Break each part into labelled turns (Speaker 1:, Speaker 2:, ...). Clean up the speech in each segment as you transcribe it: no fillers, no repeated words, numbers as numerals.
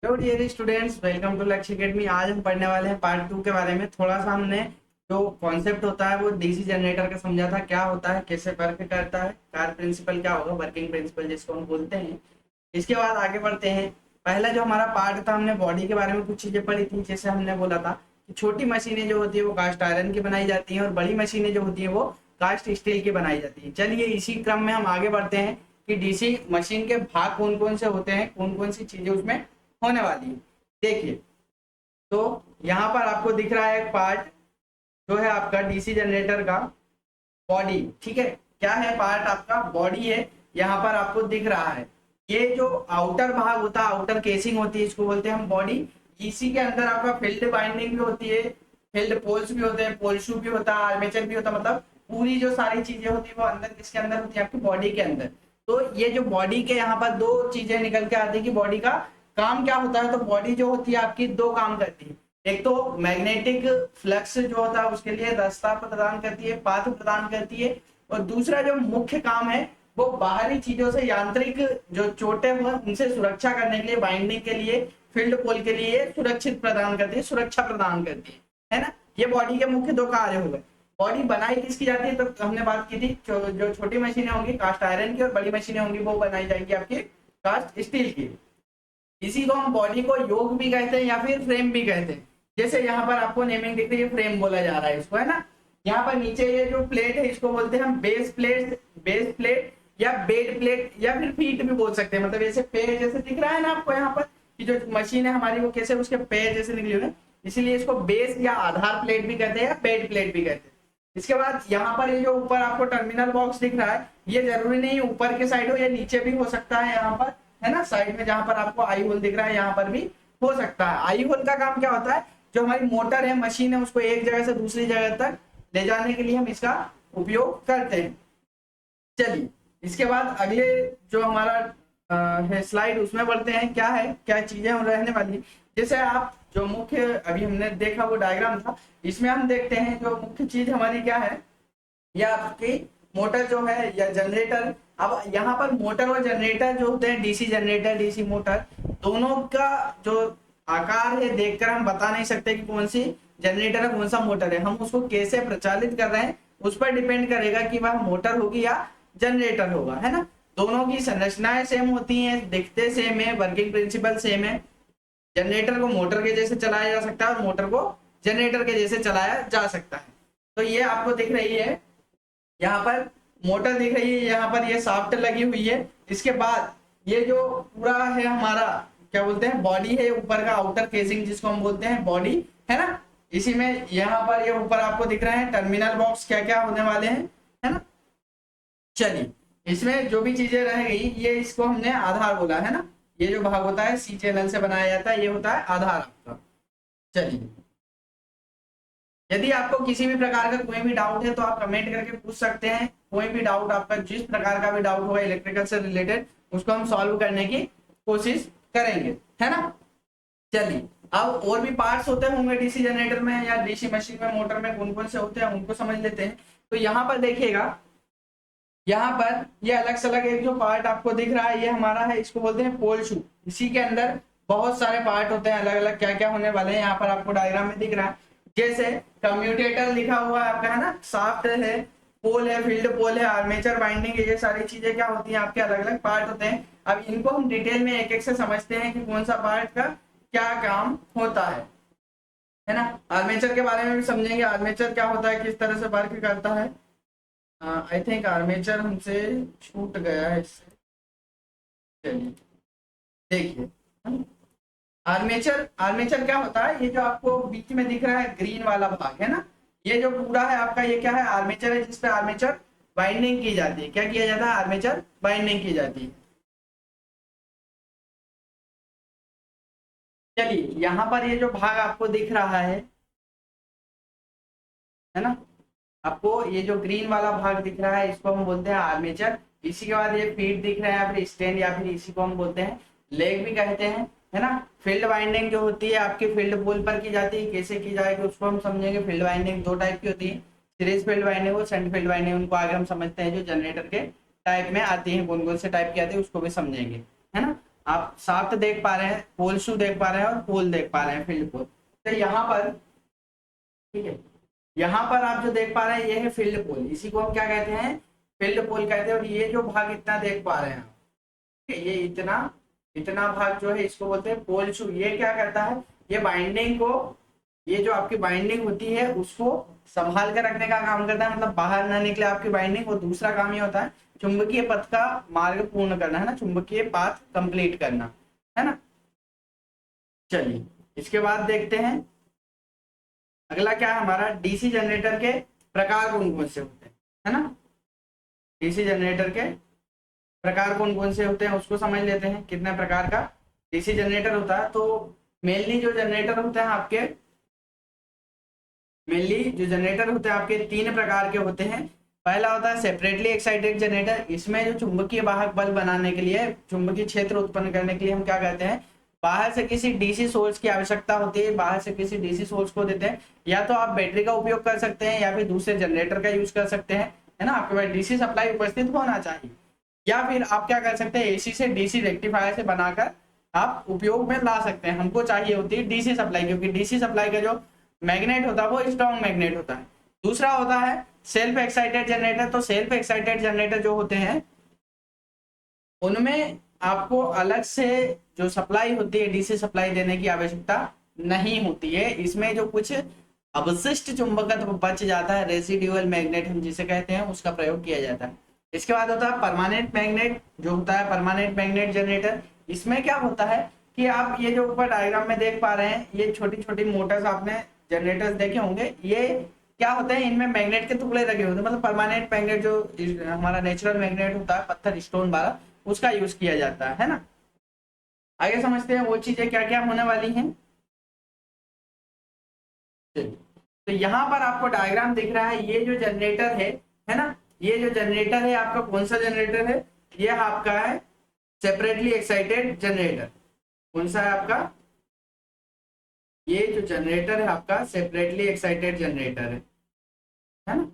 Speaker 1: Hello dear students, welcome to Lakshya academy. आज हम पढ़ने वाले हैं पार्ट 2 के बारे में। थोड़ा सा हमने जो कॉन्सेप्ट होता है वो डीसी जनरेटर का समझा था, क्या होता है, कैसे वर्क करता है, कार प्रिंसिपल क्या होगा, वर्किंग प्रिंसिपल जिसको हम बोलते हैं। इसके बाद आगे बढ़ते हैं। पहला जो हमारा पार्ट था, हमने बॉडी के बारे में कुछ चीजें पढ़ी थी। जैसे हमने बोला था कि छोटी मशीनें जो होती है वो कास्ट आयरन की बनाई जाती हैं और बड़ी मशीनें जो होती हैं वो कास्ट स्टील की बनाई जाती है। चलिए इसी क्रम में हम आगे बढ़ते हैं कि डीसी मशीन के भाग कौन कौन से होते हैं, कौन कौन सी चीजें उसमें होने वाली है। देखिए, तो यहाँ पर आपको दिख रहा है एक पार्ट जो है आपका डीसी जनरेटर का बॉडी। ठीक है, क्या है पार्ट आपका, बॉडी है। यहाँ पर आपको दिख रहा है ये जो आउटर भाग होता है, आउटर केसिंग होती है, इसको बोलते हैं हम बॉडी। इसी के अंदर आपका फील्ड बाइंडिंग भी होती है, फील्ड पोल्स भी होते हैं, पोल शू भी होता है, आर्मेचर भी होता है। मतलब पूरी जो सारी चीजें होती है वो अंदर किसके अंदर होती है, आपकी बॉडी के अंदर। तो ये जो बॉडी के यहाँ पर दो चीजें निकल के आती है कि बॉडी का काम क्या होता है। तो बॉडी जो होती है आपकी दो काम करती है। एक तो मैग्नेटिक फ्लक्स जो होता है उसके लिए रास्ता प्रदान करती है, पाथ प्रदान करती है। और दूसरा जो मुख्य काम है वो बाहरी चीजों से, यांत्रिक जो चोटें हुए उनसे सुरक्षा करने के लिए, बाइंडिंग के लिए, फील्ड पोल के लिए सुरक्षित प्रदान करती है, सुरक्षा प्रदान करती है ना। ये बॉडी के मुख्य दो कार्य हो गए। बॉडी बनाई किसकी जाती है, तो हमने बात की थी जो छोटी मशीनें होंगी कास्ट आयरन की और बड़ी मशीनें होंगी वो बनाई जाएंगी आपकी कास्ट स्टील की। इसी को हम बॉडी को योग भी कहते हैं या फिर फ्रेम भी कहते हैं। जैसे यहाँ पर आपको नेमिंग दिख रही है, फ्रेम बोला जा रहा है इसको, है ना। यहाँ पर नीचे ये जो प्लेट है इसको बोलते हैं हम बेस प्लेट, बेस प्लेट या बेड प्लेट या फिर फीट भी बोल सकते हैं। मतलब ऐसे पैर जैसे दिख रहा है ना आपको यहाँ पर कि जो मशीन है हमारी वो कैसे उसके पैर जैसे निकले हुए हैं, इसीलिए इसको बेस या आधार प्लेट भी कहते हैं या बेड प्लेट भी कहते हैं। इसके बाद यहाँ पर ये जो ऊपर आपको टर्मिनल बॉक्स दिख रहा है, ये जरूरी नहीं ऊपर के साइड हो, ये नीचे भी हो सकता है। यहाँ पर है ना, साइड में जहां पर आपको आई होल दिख रहा है यहाँ पर भी हो सकता है। आई होल का काम क्या होता है, जो हमारी मोटर है, मशीन है, उसको एक जगह से दूसरी जगह तक ले जाने के लिए हम इसका उपयोग करते हैं। चलिए इसके बाद अगले जो हमारा है स्लाइड, उसमें बढ़ते हैं। क्या है, क्या चीजें रहने वाली है। जैसे आप जो मुख्य अभी हमने देखा वो डायग्राम था, इसमें हम देखते हैं जो मुख्य चीज हमारी क्या है, या आपकी मोटर जो है या जनरेटर। अब यहाँ पर मोटर और जनरेटर जो होते हैं, डीसी जनरेटर डीसी मोटर, दोनों का जो आकार है देखकर हम बता नहीं सकते कि कौन सी जनरेटर है कौन सा मोटर है। हम उसको कैसे प्रचालित कर रहे हैं उस पर डिपेंड करेगा कि वह मोटर होगी या जनरेटर होगा, है ना। दोनों की संरचनाएं सेम होती हैं, दिखते सेम है, वर्किंग प्रिंसिपल सेम है। जनरेटर को मोटर के जैसे चलाया जा सकता है और मोटर को जनरेटर के जैसे चलाया जा सकता है। तो ये आपको दिख रही है, यहाँ पर मोटर दिख रही है, यहाँ पर ये शाफ्ट लगी हुई है। इसके बाद ये जो पूरा है हमारा क्या बोलते हैं, बॉडी है, ऊपर का आउटर केसिंग जिसको हम बोलते हैं बॉडी, है ना। इसी में यहाँ पर ये ऊपर आपको दिख रहे हैं टर्मिनल बॉक्स क्या क्या होने वाले हैं, है ना। चलिए इसमें जो भी चीजें रह गई, ये इसको हमने आधार बोला, है ना। ये जो भाग होता है सी चैनल से बनाया जाता है, ये होता है आधार आपका। चलिए, यदि आपको किसी भी प्रकार का कोई भी डाउट है तो आप कमेंट करके पूछ सकते हैं। कोई भी डाउट आपका, जिस प्रकार का भी डाउट होगा इलेक्ट्रिकल से रिलेटेड, उसको हम सॉल्व करने की कोशिश करेंगे, है ना। चलिए, अब और भी पार्ट्स होते होंगे डीसी जनरेटर में या डीसी मशीन में, मोटर में कौन कौन से होते हैं उनको समझ लेते हैं। तो यहाँ पर देखिएगा, यहाँ पर ये अलग अलग एक जो पार्ट आपको दिख रहा है ये हमारा है, इसको बोलते हैं पोल शू। इसी के अंदर बहुत सारे पार्ट होते हैं, अलग अलग क्या क्या होने वाले हैं यहाँ पर आपको डायग्राम में दिख रहा है। जैसे कम्यूटेटर लिखा हुआ है आपका, है ना, शाफ्ट है, पोल है, फील्ड पोल है, आर्मेचर बाइंडिंग है, ये सारी चीजें क्या होती हैं आपके अलग अलग पार्ट होते हैं। अब इनको हम डिटेल में एक एक से समझते हैं कि कौन सा पार्ट का क्या काम होता है ना। आर्मेचर के बारे में भी समझेंगे, आर्मेचर क्या होता है, किस तरह से वर्क करता है। आई थिंक आर्मेचर हमसे छूट गया है इससे। चलिए देखिए, आर्मेचर, आर्मेचर क्या होता है, ये जो आपको बीच में दिख रहा है ग्रीन वाला भाग, है ना, ये जो पूरा है आपका ये क्या है, आर्मेचर है, जिसपे आर्मेचर बाइंडिंग की जाती है। क्या किया जाता है, आर्मेचर बाइंडिंग की जाती है। चलिए यहाँ पर ये जो भाग आपको दिख रहा है ना, आपको ये जो ग्रीन वाला भाग दिख रहा है इसको हम बोलते हैं आर्मेचर। इसी के बाद ये फीट दिख रहा है या फिर स्टैंड, या फिर इसी को हम बोलते हैं लेग भी कहते हैं, है ना। फील्ड वाइंडिंग जो होती है आपकी फील्ड पोल पर की जाती है, कैसे की जाएगी उसको हम समझेंगे। फील्ड वाइंडिंग दो टाइप की होती है, सीरीज फील्ड वाइंडिंग और शंट फील्ड वाइंडिंग। उनको आगे हम समझते हैं जो जनरेटर के टाइप में आती है, कौन कौन से टाइप की आती है उसको भी समझेंगे, है ना। आप शाफ्ट देख पा रहे हैं, पोल शू देख पा रहे हैं और पोल देख पा रहे हैं, फील्ड पोल। तो यहाँ पर, ठीक है, यहाँ पर आप जो देख पा रहे हैं ये है फील्ड पोल, इसी को हम क्या कहते हैं, फील्ड पोल कहते हैं। और ये जो भाग इतना देख पा रहे हैं, ठीक है, ये इतना इतना भाग जो है इसको बोलते हैं पोल शू। ये क्या करता है, ये बाइंडिंग को, ये जो आपकी बाइंडिंग होती है उसको संभाल कर रखने का काम करता है, मतलब बाहर ना निकले आपकी बाइंडिंग। और दूसरा काम ये होता है चुंबकीय पथ का मार्ग पूर्ण करना, है ना, चुंबकीय पाथ कंप्लीट करना, है ना। चलिए इसके बाद देखते हैं अगला क्या है हमारा, डीसी जनरेटर के प्रकार कौन कौन से होते हैं, है ना। डीसी जनरेटर के प्रकार कौन कौन से होते हैं उसको समझ लेते हैं, कितने प्रकार का डीसी जनरेटर होता है। तो मेनली जो जनरेटर होते हैं आपके, तीन प्रकार के होते हैं। पहला होता है सेपरेटली एक्साइटेड जनरेटर, इसमें जो चुंबकीय वाहक बल बनाने के लिए, चुंबकीय क्षेत्र उत्पन्न करने के लिए हम क्या कहते हैं, बाहर से किसी डीसी सोर्स की आवश्यकता होती है, बाहर से किसी डीसी सोर्स को देते हैं। या तो आप बैटरी का उपयोग कर सकते हैं या फिर दूसरे जनरेटर का यूज कर सकते हैं, है ना। आपके पास डीसी सप्लाई उपस्थित होना चाहिए। या फिर आप क्या कर सकते हैं, एसी से डीसी रेक्टिफायर से बनाकर आप उपयोग में ला सकते हैं। हमको चाहिए होती है डीसी सप्लाई, क्योंकि डीसी सप्लाई का जो मैग्नेट होता है वो स्ट्रॉन्ग मैग्नेट होता है। दूसरा होता है सेल्फ एक्साइटेड जनरेटर। तो सेल्फ एक्साइटेड जनरेटर जो होते हैं उनमें आपको अलग से जो सप्लाई होती है, डीसी सप्लाई देने की आवश्यकता नहीं होती है। इसमें जो कुछ अवशिष्ट चुंबकत्व बच जाता है, रेसिडुअल मैग्नेट हम जिसे कहते हैं, उसका प्रयोग किया जाता है। इसके बाद होता है परमानेंट मैग्नेट, जो होता है परमानेंट मैग्नेट जनरेटर। इसमें क्या होता है कि आप ये जो ऊपर डायग्राम में देख पा रहे हैं, ये छोटी छोटी मोटर्स आपने जनरेटर्स देखे होंगे, ये क्या होते हैं, इनमें मैग्नेट के टुकड़े लगे होते हैं। मतलब परमानेंट मैग्नेट जो हमारा नेचुरल मैग्नेट होता है, पत्थर स्टोन वाला, उसका यूज किया जाता है ना। आगे समझते हैं वो चीजें क्या क्या होने वाली हैं। तो यहाँ पर आपको डायग्राम दिख रहा है, ये जो जनरेटर है ना, ये जो जनरेटर है आपका कौन सा जनरेटर है, ये आपका है सेपरेटली एक्साइटेड जनरेटर। कौन सा है आपका, ये जो जनरेटर है आपका सेपरेटली एक्साइटेड जनरेटर है ना।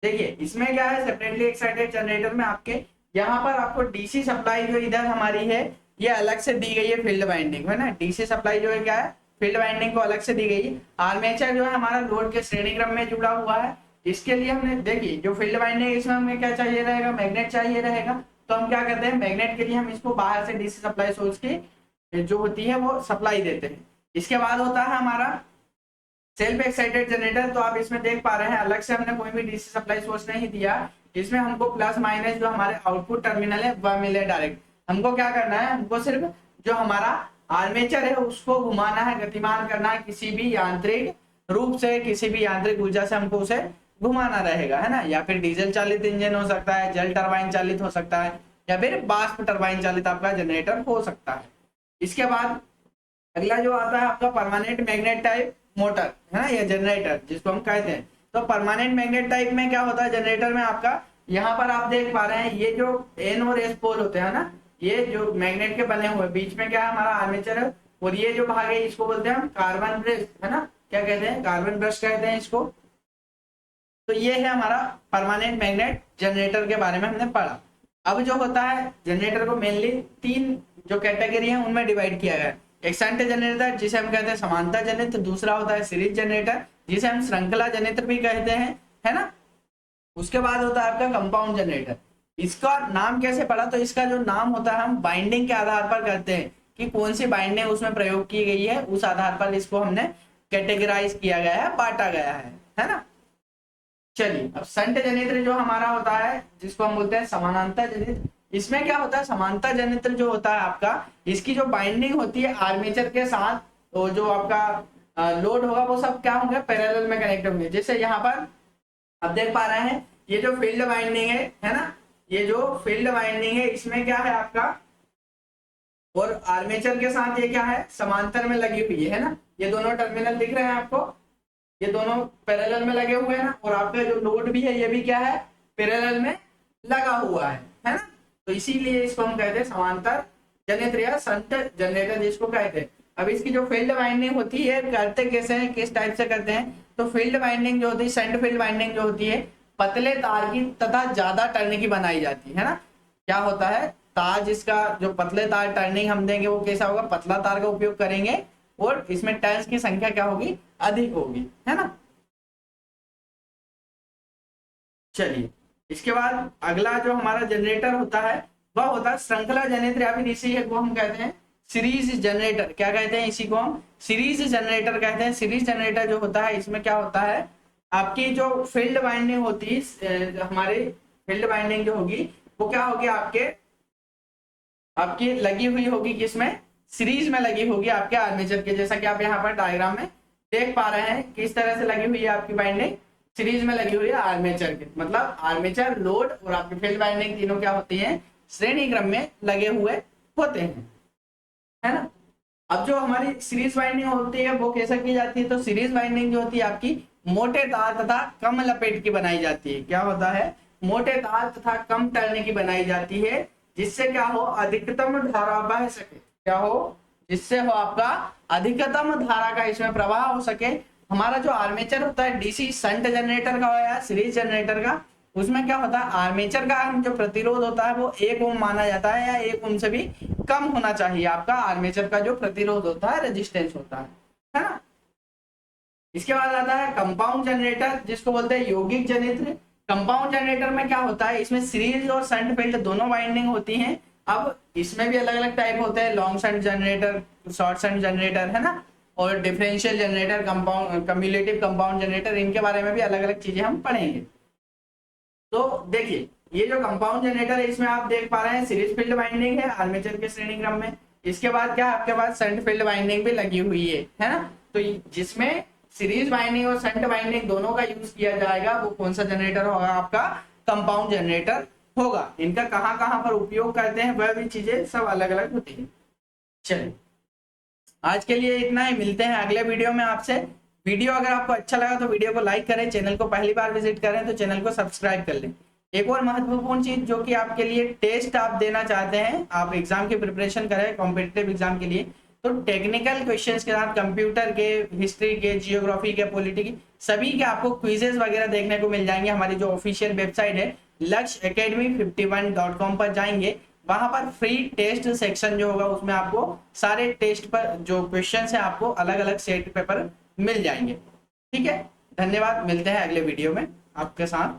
Speaker 1: देखिए इसमें क्या है, सेपरेटली एक्साइटेड जनरेटर में आपके यहाँ पर आपको डीसी सप्लाई जो इधर हमारी है ये अलग से दी गई है, फील्ड वाइंडिंग, है ना। डीसी सप्लाई जो है क्या है, फील्ड वाइंडिंग को अलग से दी गई है। आर्मेचर जो है हमारा लोड के श्रेणी क्रम में जुड़ा हुआ है, इसके लिए हमने देखिए जो फील्ड वाइंडिंग, इसमें हमें क्या चाहिए रहेगा, मैग्नेट चाहिए रहेगा। तो हम क्या करते हैं, मैग्नेट के लिए हम इसको बाहर से डीसी सप्लाई सोर्स की जो होती है वो सप्लाई देते हैं। इसके बाद होता है हमारा सेल्फ एक्साइटेड जनरेटर। तो आप इसमें देख पा रहे हैं अलग से हमने कोई भी डीसी सप्लाई सोर्स नहीं दिया, इसमें हमको प्लस माइनस जो हमारे आउटपुट टर्मिनल है वह मिले डायरेक्ट। हमको क्या करना है, हमको सिर्फ जो हमारा आर्मेचर है उसको घुमाना है, गतिमान करना है, किसी भी यांत्रिक रूप से, किसी भी यांत्रिक ऊर्जा से हमको उसे घुमाना रहेगा, है ना। या फिर डीजल चालित इंजन हो सकता है, जल टरबाइन चालित हो सकता है, या फिर बाष्प टरबाइन चालित आपका जनरेटर हो सकता है। इसके बाद अगला जो आता है आपका परमानेंट मैग्नेट टाइप मोटर, है ना, या जनरेटर जिसको हम कहते हैं। तो परमानेंट मैग्नेट टाइप में क्या होता है जनरेटर में आपका, यहाँ पर आप देख पा रहे हैं ये जो एन और एस पोल होते हैं ना, ये जो मैग्नेट के बने हुए, बीच में क्या है हमारा आर्मेचर है, और ये जो भाग है इसको बोलते हैं हम कार्बन ब्रश, है ना, क्या कहते हैं, कार्बन ब्रश कहते हैं इसको। तो ये है हमारा परमानेंट मैग्नेट जनरेटर के बारे में हमने पढ़ा। अब जो होता है जनरेटर को मेनली तीन जो कैटेगरी है उनमें डिवाइड किया गया है। एक शंट जनरेटर जिसे हम कहते हैं समांतर जनित्र, दूसरा होता है सीरीज जनरेटर जिसे हम श्रृंखला जनित्र भी कहते हैं, है ना। उसके बाद होता है आपका कंपाउंड जनरेटर। इसका नाम कैसे पड़ा, तो इसका जो नाम होता है हम बाइंडिंग के आधार पर करते हैं कि कौन सी बाइंडिंग उसमें प्रयोग की गई है, उस आधार पर इसको हमने कैटेगराइज किया गया है, बांटा गया है ना। चलिए अब शंट जनित्र जो हमारा होता है जिसको हम बोलते हैं समानांतर जनित्र, इसमें क्या होता है, समांतर जनित्र जो होता है आपका, इसकी जो बाइंडिंग होती है आर्मेचर के साथ, तो जो आपका लोड होगा वो सब क्या होंगे, पैरेलल में कनेक्ट होंगे। जैसे यहाँ पर आप देख पा रहे हैं ये जो फील्ड वाइंडिंग है ना, ये जो फील्ड वाइंडिंग है इसमें क्या है आपका, और आर्मेचर के साथ ये क्या है, समांतर में लगी हुई है ना। ये दोनों टर्मिनल दिख रहे हैं आपको, ये दोनों पैरेलल में लगे हुए हैं ना, और आपका जो लोड भी है ये भी क्या है, पैरेलल में लगा हुआ है ना। तो इसीलिए इसको हम कहते हैं समांतर जनरेटर या शंट जनरेटर जिसको कहते हैं। अब इसकी जो फील्ड वाइंडिंग होती है करते कैसे हैं, किस टाइप से करते हैं, तो फील्ड वाइंडिंग जो होती है, शंट फील्ड वाइंडिंग जो होती है पतले तार की तथा ज्यादा टर्न की बनाई जाती है ना। क्या होता है, तार जिसका जो पतले तार टर्निंग हम देंगे वो कैसा होगा, पतला तार का उपयोग करेंगे और इसमें टर्न्स की संख्या क्या होगी, अधिक होगी, है ना। चलिए इसके बाद अगला जो हमारा जनरेटर होता है वह होता है श्रृंखला जनरेटर या फिर इसी को हम कहते हैं सीरीज जनरेटर। क्या कहते हैं, इसी को हम सीरीज जनरेटर कहते हैं। सीरीज जनरेटर जो होता है इसमें क्या होता है, आपकी जो फील्ड वाइंडिंग होती है, हमारी फील्ड वाइंडिंग जो होगी वो क्या होगी, आपकी लगी हुई होगी किसमें, सीरीज में लगी होगी आपके आर्मेचर के, जैसा कि आप यहाँ पर डायग्राम में देख पा रहे हैं किस तरह से लगी हुई है आपकी बाइंडिंग, सीरीज में लगी हुई है आर्मेचर के। मतलब आर्मेचर, लोड और आपकी फील्ड वाइंडिंग तीनों क्या होती है, श्रेणी क्रम में लगे हुए होते हैं, है ना। अब जो हमारी सीरीज वाइंडिंग होती है वो कैसे की जाती है, तो सीरीज वाइंडिंग जो होती है आपकी मोटे तार तथा कम लपेट की बनाई जाती है। क्या होता है, मोटे तार तथा कम टर्न की बनाई जाती है, जिससे क्या हो, अधिकतम धारा बह सके। क्या हो, जिससे हो आपका अधिकतम धारा का इसमें प्रवाह हो सके। हमारा जो आर्मेचर होता है डीसी शंट जनरेटर का या सीरीज जनरेटर का, उसमें क्या होता है, आर्मेचर का जो प्रतिरोध होता है वो 1 ओम माना जाता है या 1 ओम से भी कम होना चाहिए आपका आर्मेचर का जो प्रतिरोध होता है, रेजिस्टेंस होता है ना। इसके बाद आता है कंपाउंड जनरेटर जिसको बोलते हैं यौगिक जनरेटर। कंपाउंड जनरेटर में क्या होता है, इसमें सीरीज और शंट फील्ड दोनों वाइंडिंग होती हैं। अब इसमें भी अलग अलग टाइप होते हैं, long shunt generator, short shunt generator, है ना, और differential generator, compound cumulative compound generator, इनके बारे में भी अलग अलग चीजें हम पढ़ेंगे। तो देखिए ये जो कंपाउंड जनरेटर है इसमें आप देख पा रहे हैं सीरीज फील्ड वाइंडिंग है आर्मेचर के श्रेणी क्रम में। इसके बाद क्या आपके पास शंट फील्ड वाइंडिंग भी लगी हुई है ना। तो जिसमें सीरीज वाइंडिंग और शंट वाइंडिंग दोनों का यूज किया जाएगा वो कौन सा जनरेटर होगा, आपका कंपाउंड जनरेटर होगा। इनका कहाँ कहाँ पर उपयोग करते हैं वह भी चीजें सब अलग अलग होती है। चलिए आज के लिए इतना ही, मिलते हैं अगले वीडियो में आपसे। वीडियो अगर आपको अच्छा लगा तो वीडियो को लाइक करें, चैनल को पहली बार विजिट करें तो चैनल को सब्सक्राइब कर लें। एक और महत्वपूर्ण चीज जो कि आपके लिए टेस्ट आप देना चाहते हैं, आप एग्जाम की प्रिपरेशन करें कॉम्पिटिटिव एग्जाम के लिए, तो टेक्निकल क्वेश्चंस के साथ कंप्यूटर के, हिस्ट्री के, जियोग्राफी के, पॉलिटी की सभी के आपको क्विजेस वगैरह देखने को मिल जाएंगे। हमारी जो ऑफिशियल वेबसाइट है lakshacademy51.com पर जाएंगे, वहां पर फ्री टेस्ट सेक्शन जो होगा उसमें आपको सारे टेस्ट पर जो क्वेश्चंस है आपको अलग अलग सेट पेपर मिल जाएंगे। ठीक है, धन्यवाद, मिलते हैं अगले वीडियो में आपके साथ।